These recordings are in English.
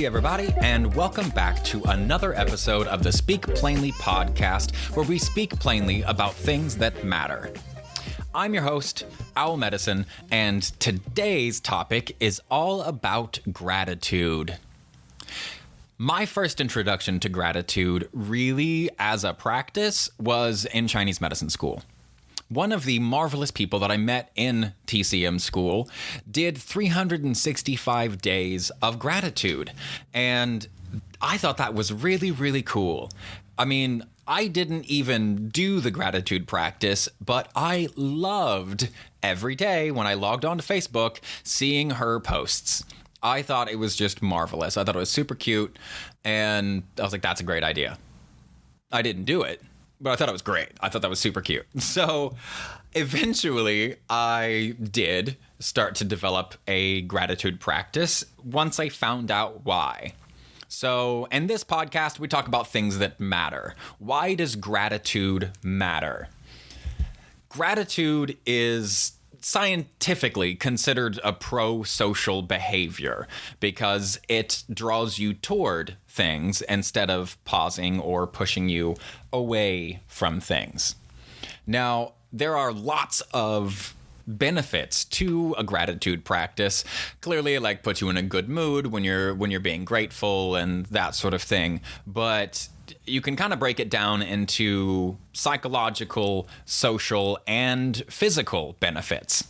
Hey everybody, and welcome back to another episode of the Speak Plainly podcast, where we speak plainly about things that matter. I'm your host, Owl Medicine, and today's topic is all about gratitude. My first introduction to gratitude, really as a practice, was in Chinese medicine school. One of the marvelous people that I met in TCM school did 365 days of gratitude, and I thought that was really, really cool. I mean, I didn't even do the gratitude practice, but I loved every day when I logged on to Facebook seeing her posts. I thought it was just marvelous. I thought it was super cute, and I was like, that's a great idea. I didn't do it, but I thought it was great. I thought that was super cute. So eventually I did start to develop a gratitude practice once I found out why. So in this podcast, we talk about things that matter. Why does gratitude matter? Gratitude is scientifically considered a pro-social behavior because it draws you toward things instead of pausing or pushing you away from things. Now, there are lots of benefits to a gratitude practice. Clearly, it like puts you in a good mood when you're being grateful and that sort of thing. But you can kind of break it down into psychological, social, and physical benefits.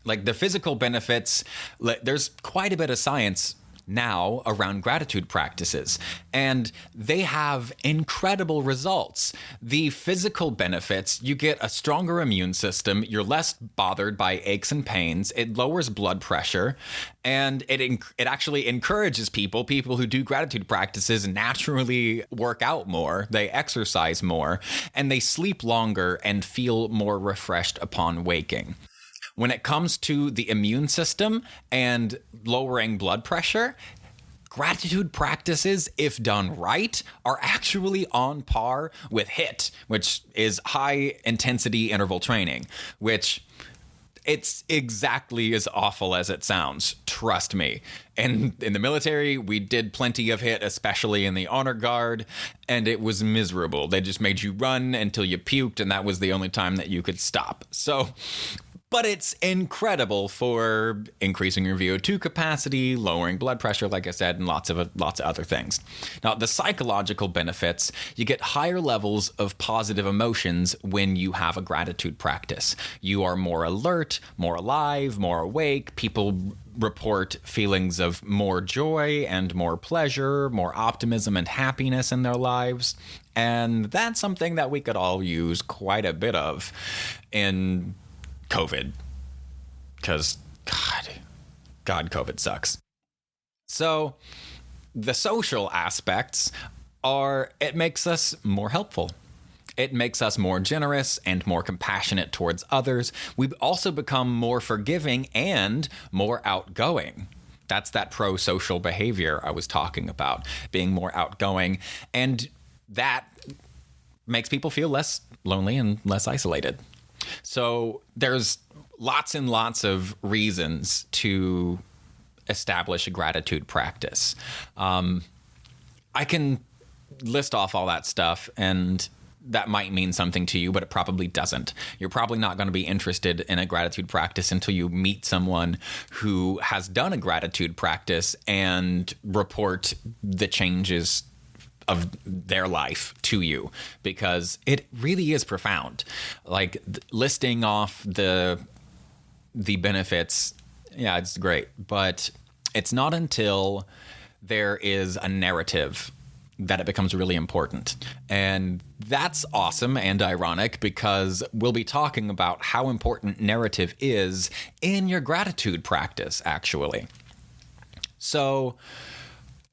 Like the physical benefits, there's quite a bit of science now around gratitude practices, and they have incredible results. The physical benefits, you get a stronger immune system, you're less bothered by aches and pains, it lowers blood pressure, and it actually encourages people who do gratitude practices naturally work out more, they exercise more, and they sleep longer and feel more refreshed upon waking. When it comes to the immune system and lowering blood pressure, gratitude practices, if done right, are actually on par with HIIT, which is high intensity interval training, which it's exactly as awful as it sounds. Trust me. And in the military, we did plenty of HIIT, especially in the honor guard, and it was miserable. They just made you run until you puked, and that was the only time that you could stop. But it's incredible for increasing your VO2 capacity, lowering blood pressure, like I said, and lots of other things. Now, the psychological benefits, you get higher levels of positive emotions when you have a gratitude practice. You are more alert, more alive, more awake. People report feelings of more joy and more pleasure, more optimism and happiness in their lives. And that's something that we could all use quite a bit of in COVID, because God, COVID sucks. So the social aspects are, it makes us more helpful. It makes us more generous and more compassionate towards others. We also become more forgiving and more outgoing. That's that pro-social behavior I was talking about, being more outgoing. And that makes people feel less lonely and less isolated. So there's lots and lots of reasons to establish a gratitude practice. I can list off all that stuff, and that might mean something to you, but it probably doesn't. You're probably not going to be interested in a gratitude practice until you meet someone who has done a gratitude practice and report the changes of their life to you, because it really is profound. Like listing off the benefits, yeah, it's great, but it's not until there is a narrative that it becomes really important. And that's awesome and ironic, because we'll be talking about how important narrative is in your gratitude practice, actually. So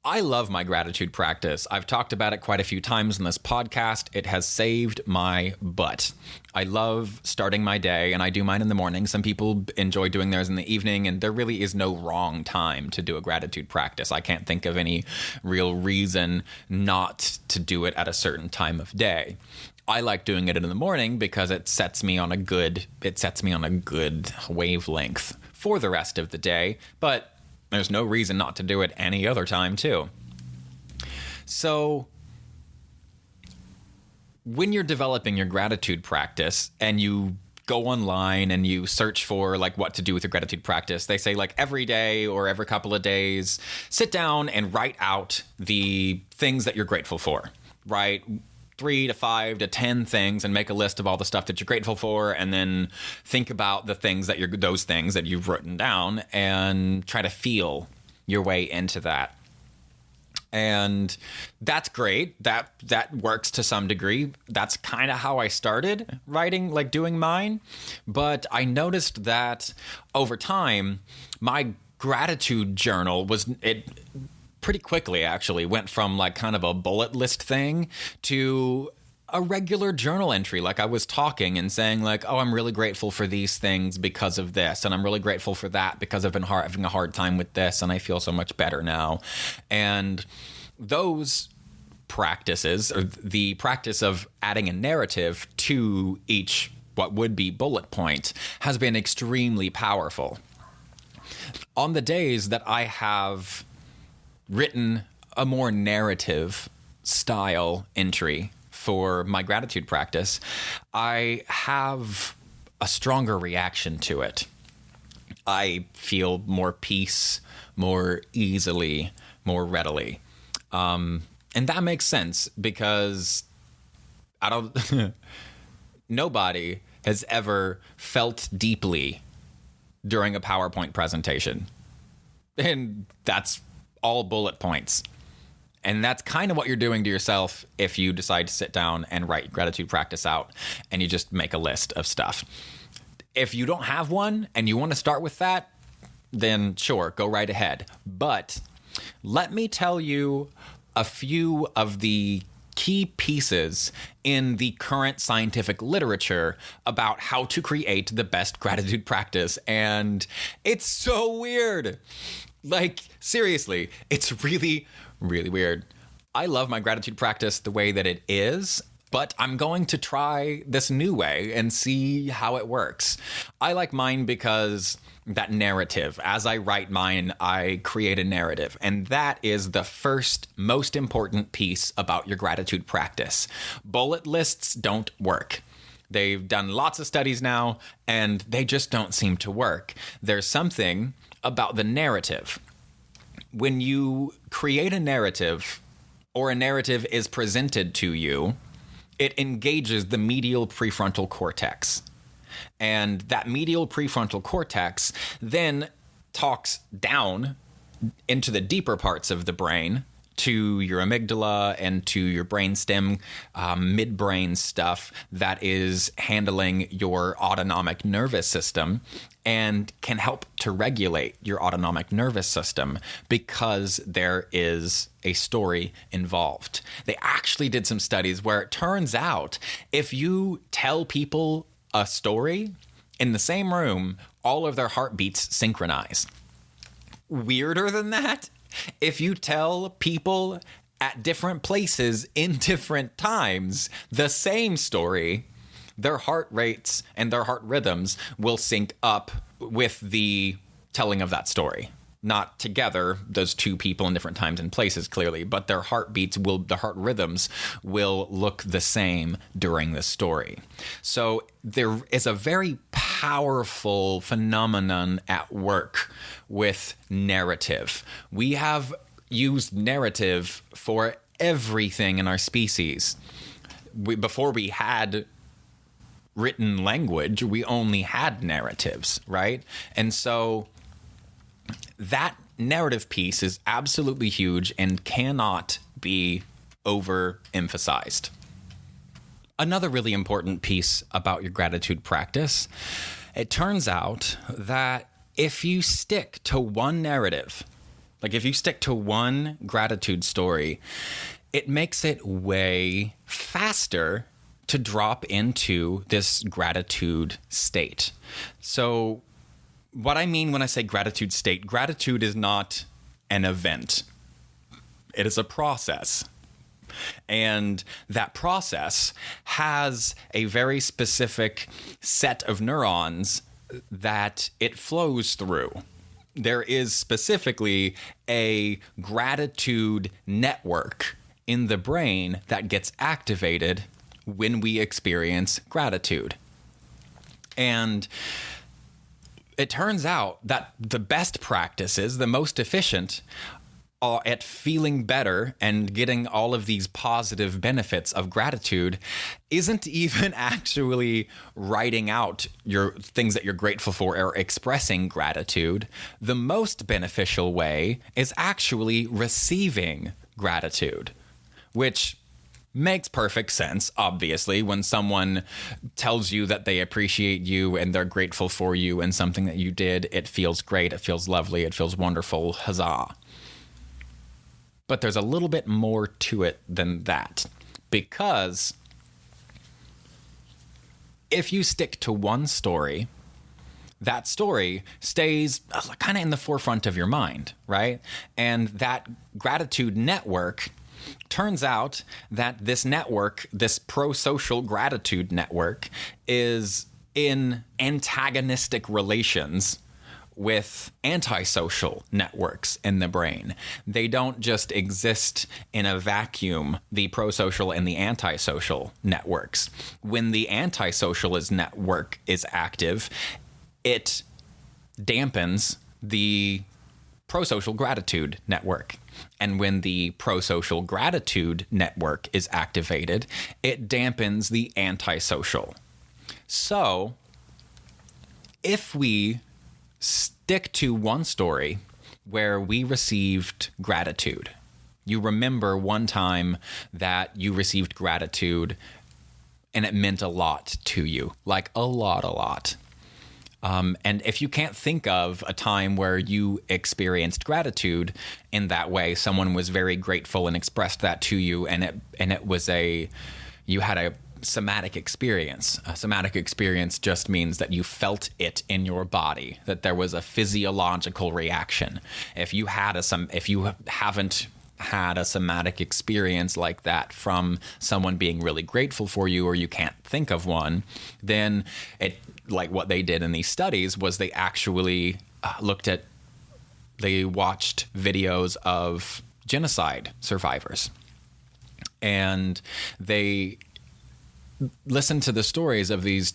I love my gratitude practice. I've talked about it quite a few times in this podcast. It has saved my butt. I love starting my day, and I do mine in the morning. Some people enjoy doing theirs in the evening, and there really is no wrong time to do a gratitude practice. I can't think of any real reason not to do it at a certain time of day. I like doing it in the morning because it sets me on a good wavelength for the rest of the day. But There's no reason not to do it any other time, too. So when you're developing your gratitude practice and you go online and you search for like what to do with your gratitude practice, they say like every day or every couple of days, sit down and write out the things that you're grateful for. Write 3 to 5 to 10 things and make a list of all the stuff that you're grateful for, and then think about the things that those things that you've written down and try to feel your way into that. And that's great. That works to some degree. That's kind of how I started writing, like doing mine. But I noticed that over time, my gratitude journal pretty quickly actually went from like kind of a bullet list thing to a regular journal entry. Like I was talking and saying like, oh, I'm really grateful for these things because of this. And I'm really grateful for that because I've been having a hard time with this. And I feel so much better now. And those practices, or the practice of adding a narrative to each what would be bullet point, has been extremely powerful. On the days that I have written a more narrative style entry for my gratitude practice, I have a stronger reaction to it. I feel more peace, more easily, more readily. And that makes sense because nobody has ever felt deeply during a PowerPoint presentation. And that's all bullet points. And that's kind of what you're doing to yourself if you decide to sit down and write gratitude practice out and you just make a list of stuff. If you don't have one and you want to start with that, then sure, go right ahead. But let me tell you a few of the key pieces in the current scientific literature about how to create the best gratitude practice. And it's so weird. Like, seriously, it's really, really weird. I love my gratitude practice the way that it is, but I'm going to try this new way and see how it works. I like mine because that narrative, as I write mine, I create a narrative. And that is the first most important piece about your gratitude practice. Bullet lists don't work. They've done lots of studies now, and they just don't seem to work. There's something about the narrative. When you create a narrative, or a narrative is presented to you, it engages the medial prefrontal cortex. And that medial prefrontal cortex then talks down into the deeper parts of the brain, to your amygdala and to your brainstem, midbrain stuff that is handling your autonomic nervous system and can help to regulate your autonomic nervous system because there is a story involved. They actually did some studies where it turns out if you tell people a story in the same room, all of their heartbeats synchronize. Weirder than that, if you tell people at different places in different times the same story, their heart rates and their heart rhythms will sync up with the telling of that story. Not together, those two people in different times and places, clearly, but their heart rhythms will look the same during the story. So there is a very powerful phenomenon at work with narrative. We have used narrative for everything in our species. Before we had written language, we only had narratives, right? And so that narrative piece is absolutely huge and cannot be overemphasized. Another really important piece about your gratitude practice, it turns out that if you stick to one narrative, like if you stick to one gratitude story, it makes it way faster to drop into this gratitude state. So what I mean when I say gratitude state, gratitude is not an event. It is a process. And that process has a very specific set of neurons that it flows through. there is specifically a gratitude network in the brain that gets activated when we experience gratitude. And it turns out that the best practices, the most efficient, are at feeling better and getting all of these positive benefits of gratitude isn't even actually writing out your things that you're grateful for or expressing gratitude. The most beneficial way is actually receiving gratitude, which makes perfect sense, obviously, when someone tells you that they appreciate you and they're grateful for you and something that you did. It feels great. It feels lovely. It feels wonderful. Huzzah. But there's a little bit more to it than that, because if you stick to one story, that story stays kind of in the forefront of your mind, right? And that gratitude network, turns out that this network, this pro-social gratitude network, is in antagonistic relations with antisocial networks in the brain. They don't just exist in a vacuum, the prosocial and the antisocial networks. When the antisocial network is active, it dampens the prosocial gratitude network. And when the prosocial gratitude network is activated, it dampens the antisocial. So, if we stick to one story where we received gratitude. You remember one time that you received gratitude and it meant a lot to you, like a lot. And if you can't think of a time where you experienced gratitude in that way, someone was very grateful and expressed that to you, and it was you had a somatic experience. A somatic experience just means that you felt it in your body, that there was a physiological reaction. If you haven't had a somatic experience like that from someone being really grateful for you, or you can't think of one, then like what they did in these studies was they actually they watched videos of genocide survivors, and they listened to the stories of these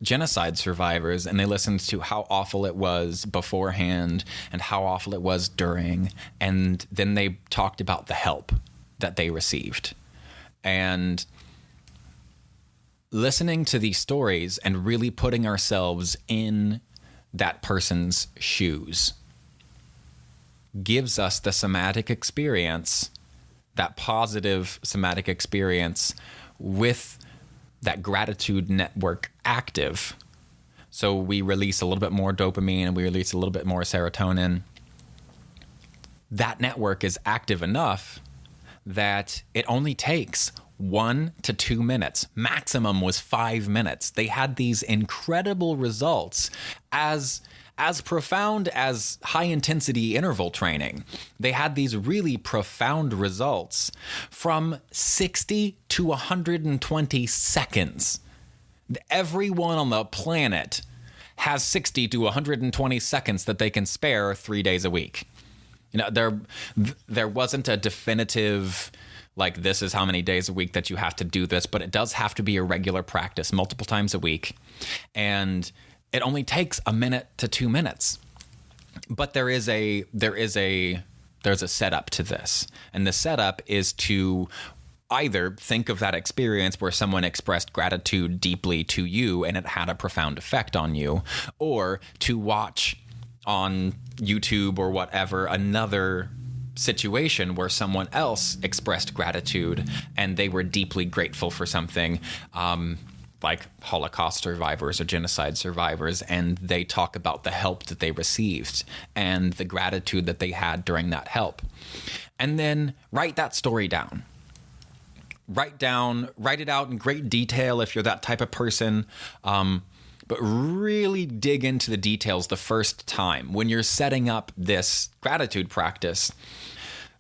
genocide survivors, and they listened to how awful it was beforehand and how awful it was during, and then they talked about the help that they received. And listening to these stories and really putting ourselves in that person's shoes gives us the somatic experience, that positive somatic experience with that gratitude network active. So we release a little bit more dopamine and we release a little bit more serotonin. That network is active enough that it only takes 1 to 2 minutes. Maximum was 5 minutes. They had these incredible results as profound as high-intensity interval training. They had these really profound results from 60 to 120 seconds. Everyone on the planet has 60 to 120 seconds that they can spare 3 days a week. There wasn't a definitive, like, this is how many days a week that you have to do this, but it does have to be a regular practice multiple times a week. And it only takes 1 minute to 2 minutes. But there's a setup to this. And the setup is to either think of that experience where someone expressed gratitude deeply to you and it had a profound effect on you, or to watch on YouTube or whatever another situation where someone else expressed gratitude and they were deeply grateful for something, like Holocaust survivors or genocide survivors, and they talk about the help that they received and the gratitude that they had during that help. And then write that story down. Write it out in great detail if you're that type of person. But really dig into the details the first time. When you're setting up this gratitude practice,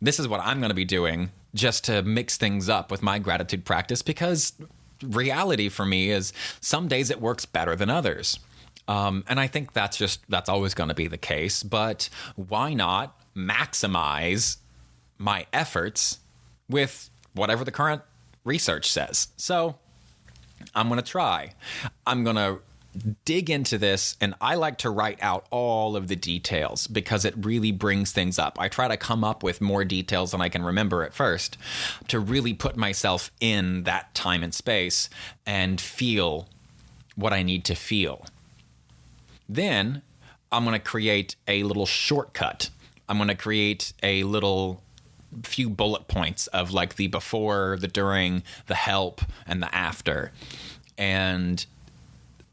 this is what I'm going to be doing just to mix things up with my gratitude practice, because reality for me is some days it works better than others. And I think that's always going to be the case. But why not maximize my efforts with whatever the current research says? So I'm going to try. I'm going to dig into this, and I like to write out all of the details because it really brings things up. I try to come up with more details than I can remember at first to really put myself in that time and space and feel what I need to feel. Then I'm going to create a little shortcut. I'm going to create a little few bullet points of like the before, the during, the help, and the after. And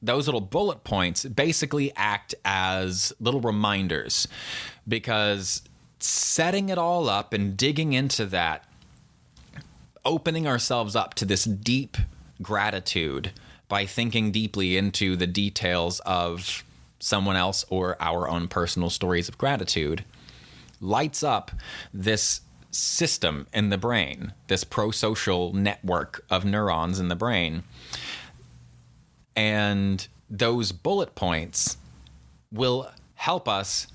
those little bullet points basically act as little reminders, because setting it all up and digging into that, opening ourselves up to this deep gratitude by thinking deeply into the details of someone else or our own personal stories of gratitude, lights up this system in the brain, this pro-social network of neurons in the brain. And those bullet points will help us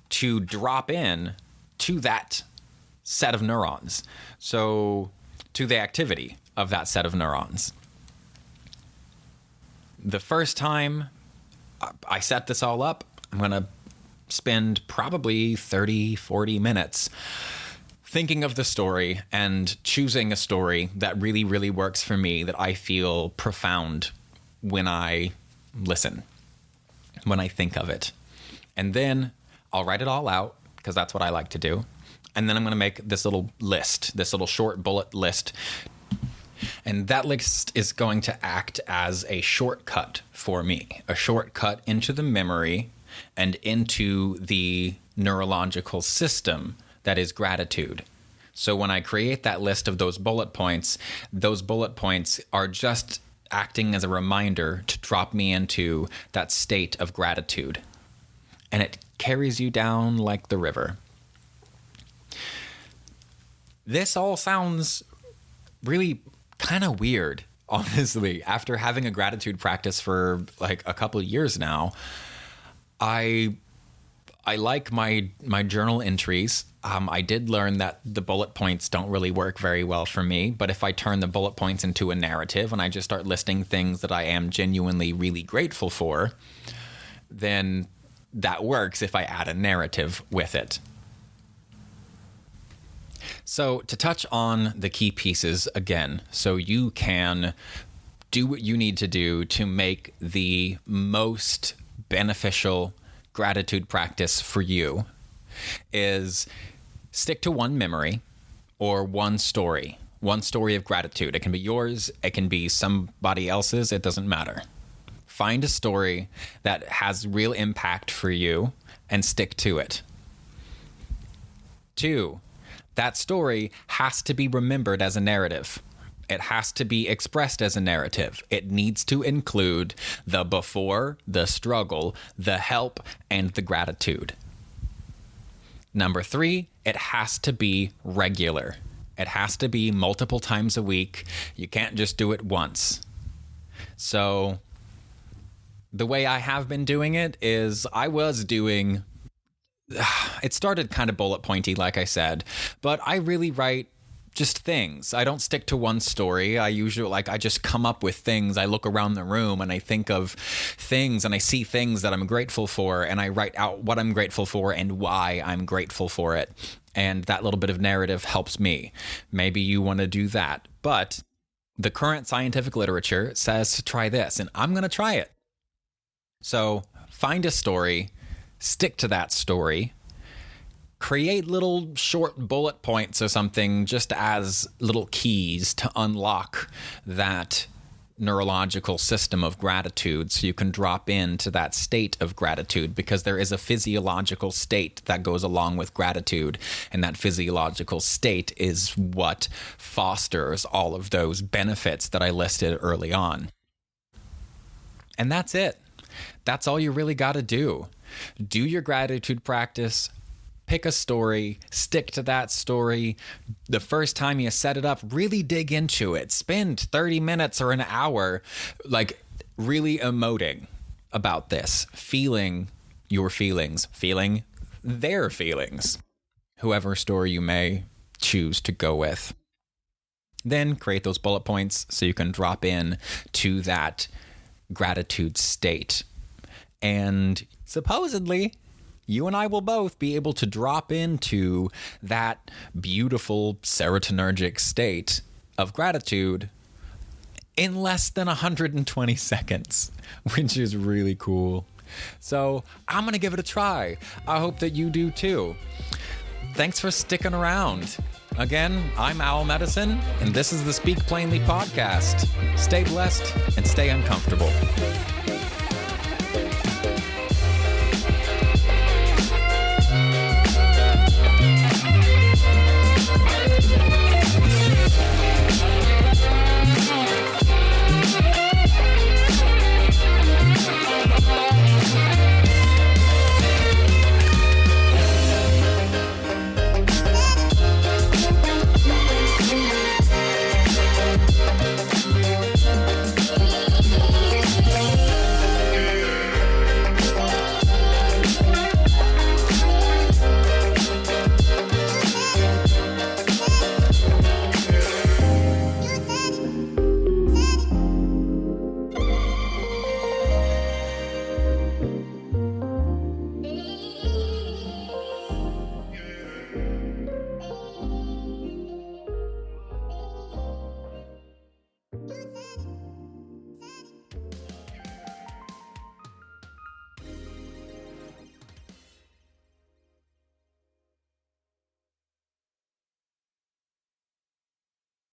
to drop in to that set of neurons. So to the activity of that set of neurons. The first time I set this all up, I'm going to spend probably 30, 40 minutes thinking of the story and choosing a story that really, really works for me, that I feel profound when I listen, when I think of it. And then I'll write it all out, because that's what I like to do. And then I'm going to make this little list, this little short bullet list. And that list is going to act as a shortcut for me, a shortcut into the memory and into the neurological system that is gratitude. So when I create that list of those bullet points are just acting as a reminder to drop me into that state of gratitude. And it carries you down like the river. This all sounds really kind of weird, honestly. After having a gratitude practice for like a couple of years now, I like my journal entries. I did learn that the bullet points don't really work very well for me, but if I turn the bullet points into a narrative and I just start listing things that I am genuinely really grateful for, then that works if I add a narrative with it. So to touch on the key pieces again, so you can do what you need to do to make the most beneficial gratitude practice for you, is stick to one memory or one story of gratitude. It can be yours, it can be somebody else's, it doesn't matter. Find a story that has real impact for you and stick to it. 2, that story has to be remembered as a narrative. It has to be expressed as a narrative. It needs to include the before, the struggle, the help, and the gratitude. Number 3, it has to be regular. It has to be multiple times a week. You can't just do it once. So the way I have been doing it is it started kind of bullet pointy, like I said, but I really write just things. I don't stick to one story. I just come up with things. I look around the room and I think of things and I see things that I'm grateful for, and I write out what I'm grateful for and why I'm grateful for it. And that little bit of narrative helps me. Maybe you want to do that. But the current scientific literature says to try this, and I'm going to try it. So find a story, stick to that story, create little short bullet points or something just as little keys to unlock that neurological system of gratitude, so you can drop into that state of gratitude, because there is a physiological state that goes along with gratitude, and that physiological state is what fosters all of those benefits that I listed early on. And that's it. That's all you really got to do. Do your gratitude practice. Pick a story, stick to that story. The first time you set it up, really dig into it. Spend 30 minutes or an hour, like really emoting. about this, feeling your feelings, feeling their feelings, whoever story you may choose to go with. Then create those bullet points so you can drop in to that gratitude state. And supposedly, you and I will both be able to drop into that beautiful serotonergic state of gratitude in less than 120 seconds, which is really cool. So I'm going to give it a try. I hope that you do too. Thanks for sticking around. Again, I'm Owl Medicine, and this is the Speak Plainly podcast. Stay blessed and stay uncomfortable.